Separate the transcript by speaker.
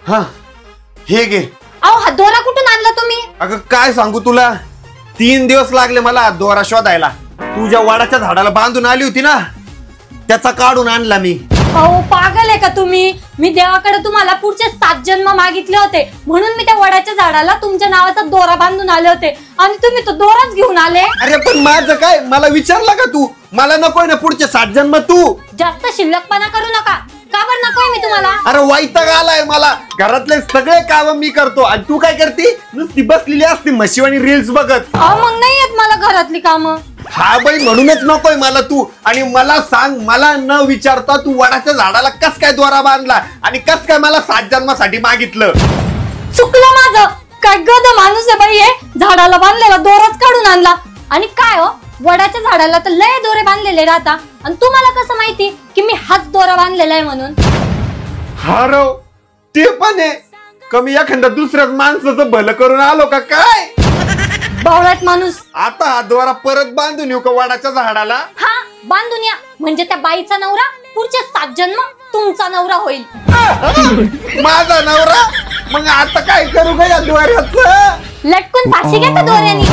Speaker 1: हा हे घे.
Speaker 2: अहो हा दोरा कुठून आणला तुम्ही?
Speaker 1: अगं काय सांगू तुला, 3 दिवस लागले मला दोरा शोधायला. तुझ्या वडाच्या झाडाला बांधून आली होती ना, त्याचा काढून आणला मी.
Speaker 2: अहो पागल आहे का तुम्ही? मी देवाकडे तुम्हाला पुढचे 7 जन्म मागितले होते, म्हणून मी त्या वडाच्या झाडाला तुमच्या नावाचा दोरा बांधून आले होते, आणि तुम्ही तो दोराच घेऊन आले.
Speaker 1: अरे पण माझं काय, मला विचारलं का तू? मला नकोय ना पुढचे 7 जन्म. तू
Speaker 2: जास्त शिल्लकपणा करू नका. का बरं नकोय मी तुम्हाला?
Speaker 1: अरे वैताग आलाय मला. घरातले सगळे काम मी करतो आणि तू काय करते? नुसती बसलेली असते म्हशीवानी रील्स बघत.
Speaker 2: अहो मग नाही येत मला घरातली कामं.
Speaker 1: हा बाई, म्हणूनच नकोय मला तू. आणि मला सांग, मला न विचारता तू वडाच्या झाडाला कस काय दोरा बांधला आणि कस काय मला 7 जन्मासाठी मागितलं?
Speaker 2: चुकलं माझं. काय गध माणूस आहे बाई, झाडाला बांधलेला दोराच काढून आणला. आणि काय हो, वडाच्या झाडाला तर लय दोरे बांधलेले राहता, आणि तुम्हाला कसं माहिती की मी हाच दोरा बांधलेला आहे म्हणून?
Speaker 1: हारव, ते पण आहे. कमी एखाद्या दुसऱ्याच माणसाचं भलं करून आलो का काय?
Speaker 2: बावळट माणूस.
Speaker 1: आता हा दोरा परत बांधून येऊ का वडाच्या झाडाला?
Speaker 2: हा बांधून या, म्हणजे त्या बाईचा नवरा पुढचे 7 जन्म तुमचा नवरा होईल.
Speaker 1: माझा नवरा? मग आता काय करू ग या दोऱ्याचं?
Speaker 2: लटकून फाशी घ्या त्या दोऱ्यानी.